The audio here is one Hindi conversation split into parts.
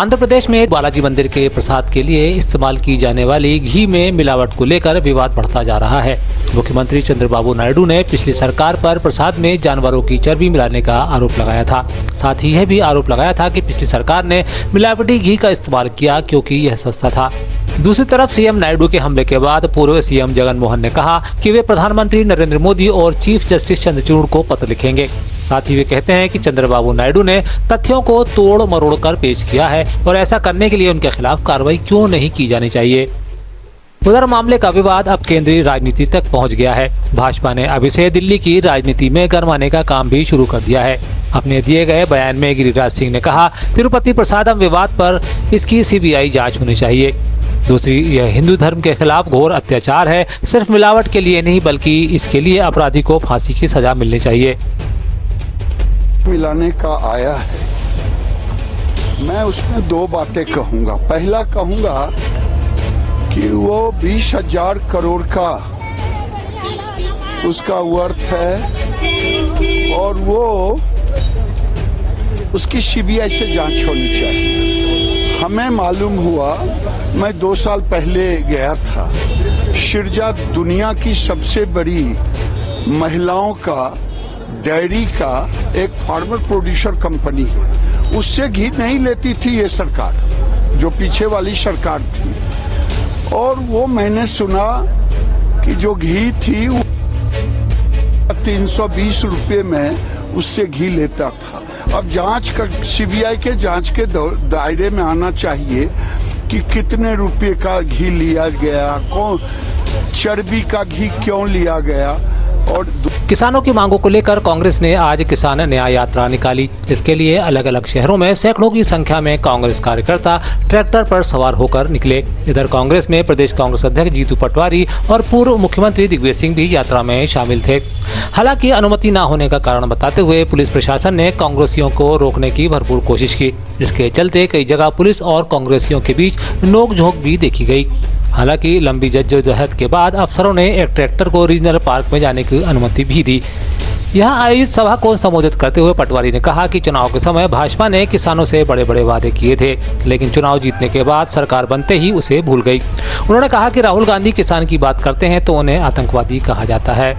आंध्र प्रदेश में बालाजी मंदिर के प्रसाद के लिए इस्तेमाल की जाने वाली घी में मिलावट को लेकर विवाद बढ़ता जा रहा है। मुख्यमंत्री चंद्रबाबू नायडू ने पिछली सरकार पर प्रसाद में जानवरों की चर्बी मिलाने का आरोप लगाया था। साथ ही यह भी आरोप लगाया था कि पिछली सरकार ने मिलावटी घी का इस्तेमाल किया क्योंकि यह सस्ता था। दूसरी तरफ सीएम नायडू के हमले के बाद पूर्व सीएम जगन मोहन ने कहा कि वे प्रधानमंत्री नरेंद्र मोदी और चीफ जस्टिस चंद्रचूड़ को पत्र लिखेंगे। साथ ही वे कहते हैं कि चंद्रबाबू नायडू ने तथ्यों को तोड़ मरोड़ कर पेश किया है और ऐसा करने के लिए उनके खिलाफ कार्रवाई क्यों नहीं की जानी चाहिए। उधर मामले का विवाद अब केंद्रीय राजनीति तक पहुंच गया है। भाजपा ने अब इसे दिल्ली की राजनीति में गरमाने का काम भी शुरू कर दिया है। अपने दिए गए बयान में गिरिराज सिंह ने कहा, तिरुपति प्रसादम विवाद पर इसकी सीबीआई जांच होनी चाहिए। दूसरी, यह हिंदू धर्म के खिलाफ घोर अत्याचार है। सिर्फ मिलावट के लिए नहीं बल्कि इसके लिए अपराधी को फांसी की सजा मिलनी चाहिए। मिलाने का आया है, मैं उसमें दो बातें कहूंगा। पहला कहूंगा कि वो 20,000 करोड़ का उसका वर्थ है और वो उसकी सीबीआई से जांच होनी चाहिए। हमें मालूम हुआ, मैं 2 साल पहले गया था, शिरजा दुनिया की सबसे बड़ी महिलाओं का डेयरी का एक फार्मर प्रोड्यूसर कंपनी है। उससे घी नहीं लेती थी ये सरकार, जो पीछे वाली सरकार थी। और वो मैंने सुना कि जो घी थी 320 रुपये में उससे घी लेता था। अब जांच कर, सीबीआई के जांच के दायरे में आना चाहिए कि कितने रुपए का घी लिया गया, कौन चर्बी का घी क्यों लिया गया। और किसानों की मांगों को लेकर कांग्रेस ने आज किसान न्याय यात्रा निकाली। इसके लिए अलग अलग शहरों में सैकड़ों की संख्या में कांग्रेस कार्यकर्ता ट्रैक्टर पर सवार होकर निकले। इधर कांग्रेस में प्रदेश कांग्रेस अध्यक्ष जीतू पटवारी और पूर्व मुख्यमंत्री दिग्विजय सिंह भी यात्रा में शामिल थे। हालांकि अनुमति न होने का कारण बताते हुए पुलिस प्रशासन ने कांग्रेसियों को रोकने की भरपूर कोशिश की, जिसके चलते कई जगह पुलिस और कांग्रेसियों के बीच नोकझोंक भी देखी गई। हालांकि लंबी जद्दोजहद के बाद अफसरों ने एक ट्रैक्टर को रीजनल पार्क में जाने की अनुमति भी दी। यहां आयोजित सभा को संबोधित करते हुए पटवारी ने कहा कि चुनाव के समय भाजपा ने किसानों से बड़े बड़े वादे किए थे, लेकिन चुनाव जीतने के बाद सरकार बनते ही उसे भूल गई। उन्होंने कहा कि राहुल गांधी किसान की बात करते हैं तो उन्हें आतंकवादी कहा जाता है,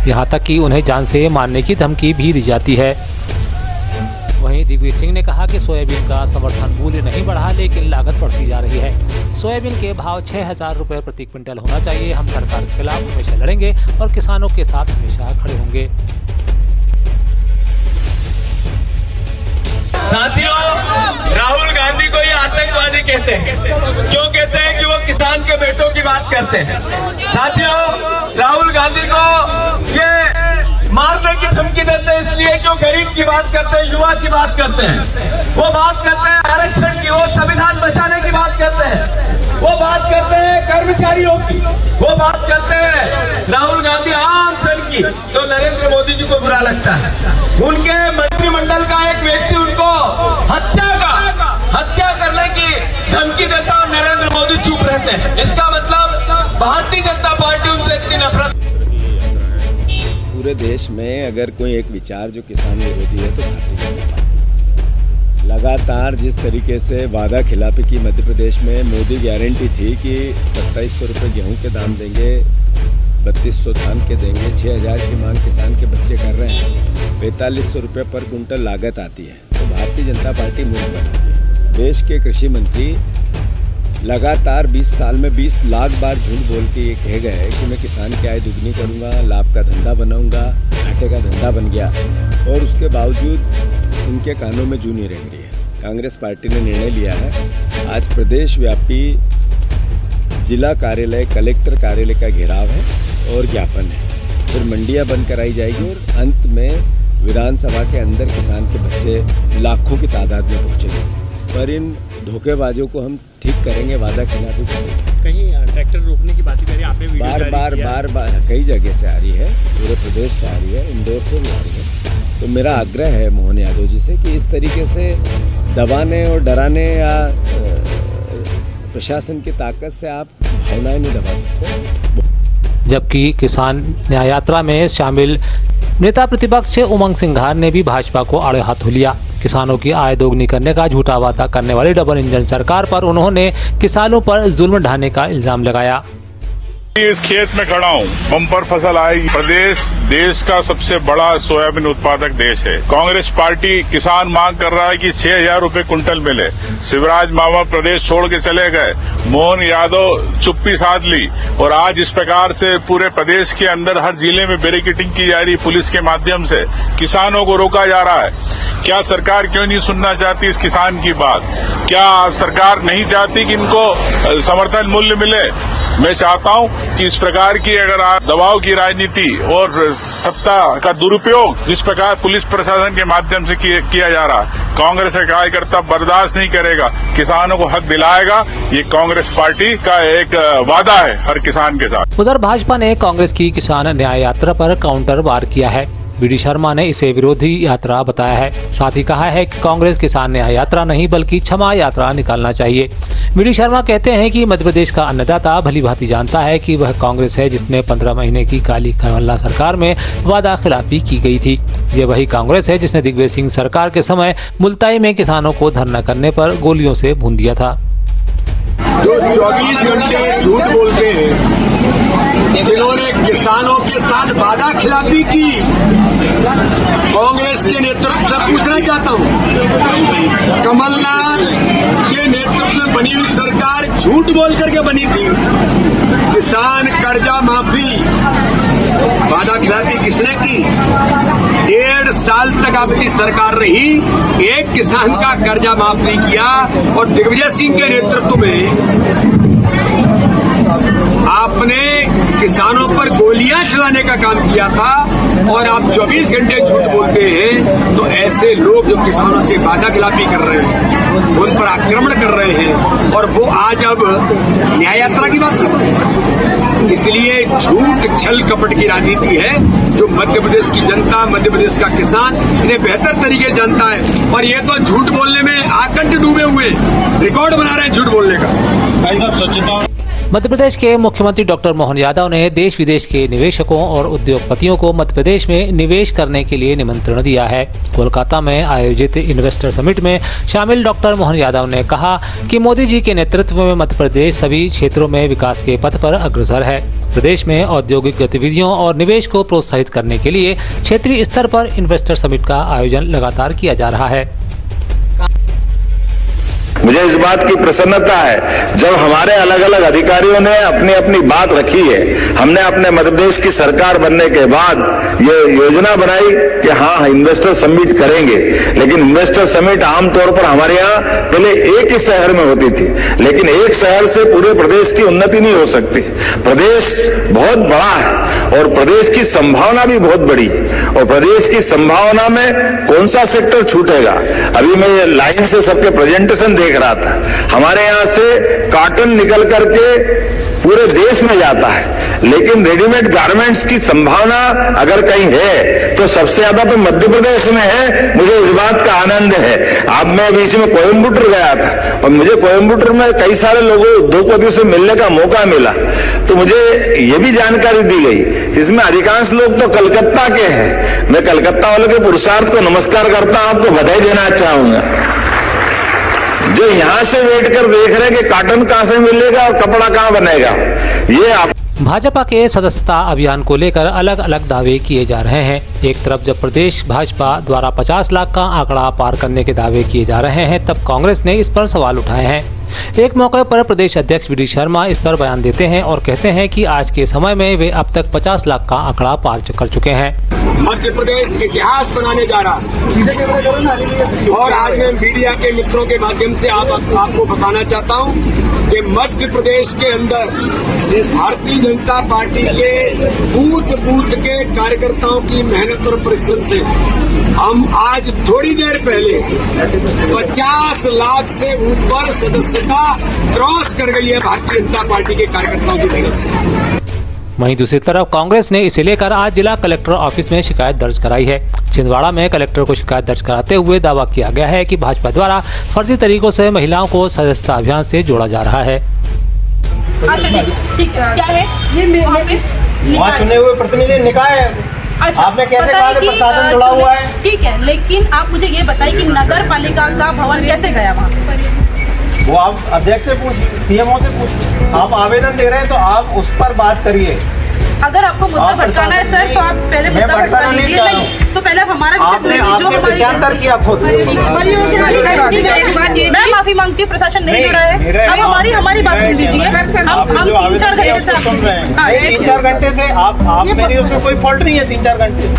यहाँ तक कि उन्हें जान से मारने की धमकी भी दी जाती है। वहीं दिग्विजय सिंह ने कहा कि सोयाबीन का समर्थन मूल्य नहीं बढ़ा, लेकिन लागत बढ़ती जा रही है। सोयाबीन के भाव 6,000 रुपये प्रति क्विंटल होना चाहिए। हम सरकार के खिलाफ हमेशा लड़ेंगे और किसानों के साथ हमेशा खड़े होंगे। साथियों, राहुल गांधी को ये आतंकवादी कहते हैं। क्यों कहते हैं? कि वो किसान के बेटों की बात करते हैं। साथियों, राहुल गांधी को ये मारने की धमकी देते हैं इसलिए क्यों गरीब की बात करते हैं, युवा की बात करते हैं। वो बात करते हैं आरक्षण की, वो संविधान बचाने की बात करते हैं, वो बात करते हैं कर्मचारियों की, वो बात करते हैं राहुल गांधी आम जन की। तो नरेंद्र मोदी जी को बुरा लगता है। उनके मंत्रिमंडल का एक व्यक्ति उनको हत्या करने की धमकी देता और नरेंद्र मोदी चुप रहते हैं। इसका मतलब भारतीय जनता पार्टी उनसे इतनी नफरत। पूरे देश में अगर कोई एक विचार जो किसान विरोधी है तो भारतीय जनता पार्टी। लगातार जिस तरीके से वादा खिलाफी की मध्य प्रदेश में मोदी गारंटी थी कि 2700 रुपये गेहूं के दाम देंगे, 3200 धान के देंगे, 6,000 की मांग किसान के बच्चे कर रहे हैं, 4500 रुपये पर कुंटल लागत आती है, तो भारतीय जनता पार्टी मूल्य बनाती है। देश के कृषि मंत्री लगातार 20 साल में 20 लाख बार झूठ बोल के ये कह गए कि मैं किसान की आय दुगनी करूंगा, लाभ का धंधा बनाऊंगा, घाटे का धंधा बन गया, और उसके बावजूद उनके कानों में जू नहीं रेंग रही है। कांग्रेस पार्टी ने निर्णय लिया है, आज प्रदेश व्यापी जिला कार्यालय, कलेक्टर कार्यालय का घेराव है और ज्ञापन है। फिर मंडियां बंद कराई जाएगी और अंत में विधानसभा के अंदर किसान के बच्चे लाखों की तादाद में पहुँचेंगे। पर इन धोखेबाजों को हम ठीक करेंगे, वादा खिलाफी को। कहीं ट्रैक्टर रोकने की बात करें, आपने बार कई जगह से आ रही है, पूरे प्रदेश से आ रही है, इंदौर से भी आ रही है। तो मेरा आग्रह है मोहन यादव जी से कि इस तरीके से दबाने और डराने या प्रशासन की ताकत से आप भावनाएं नहीं दबा सकते। जबकि किसान न्याय यात्रा में शामिल नेता प्रतिपक्ष उमंग सिंघार ने भी भाजपा को आड़े हाथों लिया, किसानों की आय दोगुनी करने का झूठा वादा करने वाली डबल इंजन सरकार पर उन्होंने किसानों पर जुल्म ढाने का इल्जाम लगाया। इस खेत में खड़ा हूँ, बम्पर फसल आएगी। प्रदेश देश का सबसे बड़ा सोयाबीन उत्पादक देश है। कांग्रेस पार्टी किसान मांग कर रहा है कि 6,000 रुपए कुंटल मिले। शिवराज मामा प्रदेश छोड़ के चले गए, मोहन यादव चुप्पी साध ली और आज इस प्रकार से पूरे प्रदेश के अंदर हर जिले में बैरिकेडिंग की जा रही पुलिस के माध्यम से किसानों को रोका जा रहा है। क्या सरकार क्यों नहीं सुनना चाहती इस किसान की बात? क्या सरकार नहीं चाहती कि इनको समर्थन मूल्य मिले? मैं चाहता हूं कि इस प्रकार की अगर दबाव की राजनीति और सत्ता का दुरुपयोग जिस प्रकार पुलिस प्रशासन के माध्यम से किया जा रहा है, कांग्रेस का कार्यकर्ता बर्दाश्त नहीं करेगा। किसानों को हक दिलाएगा। ये कांग्रेस पार्टी का एक वादा है हर किसान के साथ। उधर भाजपा ने कांग्रेस की किसान न्याय यात्रा पर काउंटर वार किया है। वी.डी. शर्मा ने इसे विरोधी यात्रा बताया है। साथ ही कहा है कि कांग्रेस किसान न्याय यात्रा नहीं बल्कि क्षमा यात्रा निकालना चाहिए। वी.डी. शर्मा कहते हैं कि मध्य प्रदेश का अन्नदाता भली भांति जानता है कि वह कांग्रेस है जिसने 15 महीने की काली कमलनाथ सरकार में वादा खिलाफी की गई थी। ये वही कांग्रेस है जिसने दिग्विजय सिंह सरकार के समय मुल्ताई में किसानों को धरना करने पर गोलियों से भून दिया था। जो 24 घंटे झूठ बोलते हैं, जिन्होंने किसानों के साथ वादा खिलाफी की, कांग्रेस के नेतृत्व से पूछना चाहता हूं, कमलनाथ के नेतृत्व में बनी हुई सरकार झूठ बोल करके बनी थी। किसान कर्जा माफी वादा खिलाफी किसने की? 1.5 साल तक आपकी सरकार रही, एक किसान का कर्जा माफ नहीं किया और दिग्विजय सिंह के नेतृत्व में आपने किसानों पर गोलियां चलाने का काम किया था। और आप 24 घंटे झूठ बोलते हैं तो ऐसे लोग जो किसानों से वादा खिलाफी कर रहे हैं, उन पर आक्रमण कर रहे हैं और वो आज अब न्याय यात्रा की बात कर रहे हैं। इसलिए झूठ छल कपट की राजनीति है जो मध्य प्रदेश की जनता, मध्य प्रदेश का किसान इन्हें बेहतर तरीके से जानता है। और ये तो झूठ बोलने में आकंठ डूबे हुए रिकॉर्ड बना रहे हैं झूठ बोलने का। भाई साहब स्वच्छता। मध्य प्रदेश के मुख्यमंत्री डॉक्टर मोहन यादव ने देश विदेश के निवेशकों और उद्योगपतियों को मध्य प्रदेश में निवेश करने के लिए निमंत्रण दिया है। कोलकाता में आयोजित इन्वेस्टर समिट में शामिल डॉक्टर मोहन यादव ने कहा कि मोदी जी के नेतृत्व में मध्य प्रदेश सभी क्षेत्रों में विकास के पथ पर अग्रसर है। प्रदेश में औद्योगिक गतिविधियों और निवेश को प्रोत्साहित करने के लिए क्षेत्रीय स्तर पर इन्वेस्टर समिट का आयोजन लगातार किया जा रहा है। मुझे इस बात की प्रसन्नता है जब हमारे अलग अलग अधिकारियों ने अपनी अपनी बात रखी है। हमने अपने मध्य प्रदेश की सरकार बनने के बाद ये योजना बनाई कि हाँ इन्वेस्टर समिट करेंगे, लेकिन इन्वेस्टर समिट आमतौर पर हमारे यहाँ पहले एक ही शहर में होती थी, लेकिन एक शहर से पूरे प्रदेश की उन्नति नहीं हो सकती। प्रदेश बहुत बड़ा है और प्रदेश की संभावना भी बहुत बड़ी है और प्रदेश की संभावना में कौन सा सेक्टर छूटेगा। अभी मैं ये लाइन से सबके प्रेजेंटेशन देख रहा था, हमारे यहां से कॉटन निकल करके पूरे देश में जाता है, लेकिन रेडीमेड गारमेंट्स की संभावना अगर कहीं है तो सबसे ज्यादा तो मध्य प्रदेश में है। मुझे इस बात का आनंद है। अब मैं बीच में कोयम्बटूर गया था और मुझे कोयम्बटूर में कई सारे लोगों उद्योगपतियों से मिलने का मौका मिला, तो मुझे ये भी जानकारी दी गई इसमें अधिकांश लोग तो कलकत्ता के हैं। मैं कलकत्ता वालों के पुरुषार्थ को नमस्कार करता हूं, आपको बधाई देना चाहूंगा जो यहां से बैठ कर देख रहे हैं कि कॉटन कहां से मिलेगा और कपड़ा कहां बनेगा। ये आप भाजपा के सदस्यता अभियान को लेकर अलग अलग दावे किए जा रहे हैं। एक तरफ जब प्रदेश भाजपा द्वारा 50 लाख का आंकड़ा पार करने के दावे किए जा रहे हैं, तब कांग्रेस ने इस पर सवाल उठाए हैं। एक मौके पर प्रदेश अध्यक्ष वी.डी. शर्मा इस पर बयान देते हैं और कहते हैं कि आज के समय में वे अब तक 50 लाख का आंकड़ा पार कर चुके हैं। मध्य प्रदेश इतिहास बनाने जा रहा है और आज मैं मीडिया के मित्रों के माध्यम से आपको बताना चाहता हूं कि मध्य प्रदेश के अंदर भारतीय जनता पार्टी के बूथ बूथ के कार्यकर्ताओं की मेहनत और परिश्रम से हम आज थोड़ी देर पहले 50 लाख से ऊपर सदस्यता क्रॉस कर गई है भारतीय जनता पार्टी के कार्यकर्ताओं की मेहनत से। वहीं दूसरी तरफ कांग्रेस ने इसे लेकर आज जिला कलेक्टर ऑफिस में शिकायत दर्ज कराई है। छिंदवाड़ा में कलेक्टर को शिकायत दर्ज कराते हुए दावा किया गया है कि भाजपा द्वारा फर्जी तरीकों से महिलाओं को सदस्यता अभियान से जोड़ा जा रहा है। अच्छा ठीक क्या है ये वहाँ चुने हुए प्रतिनिधि निकाय अच्छा, आपने कैसे बताइए कहा कि प्रशासन जुड़ा हुआ है? ठीक है, लेकिन आप मुझे ये बताइए कि नगर पालिका का भवन कैसे गया वहाँ? वो आप अध्यक्ष से पूछिए, सीएमओ से पूछिए। आप आवेदन दे रहे हैं तो आप उस पर बात करिए। अगर आपको मुद्दा आप भटकाना है सर, तो आप पहले मैं मुद्दा भटका भटकाना नहीं लीजिए। चाह रहा नहीं, तो पहले हमारा विषय आपने सुनिए, जो आपने हमारी विषयांतर किया खुद। मैं माफी मांगती हूँ, प्रशासन नहीं जुड़ा है। अब हमारी बात सुन लीजिए। हम 3-4 घंटे से सुन रहे हैं। 3-4 घंटे से आप मेरी उसमें कोई फॉल्ट नहीं है। 3-4 घंटे से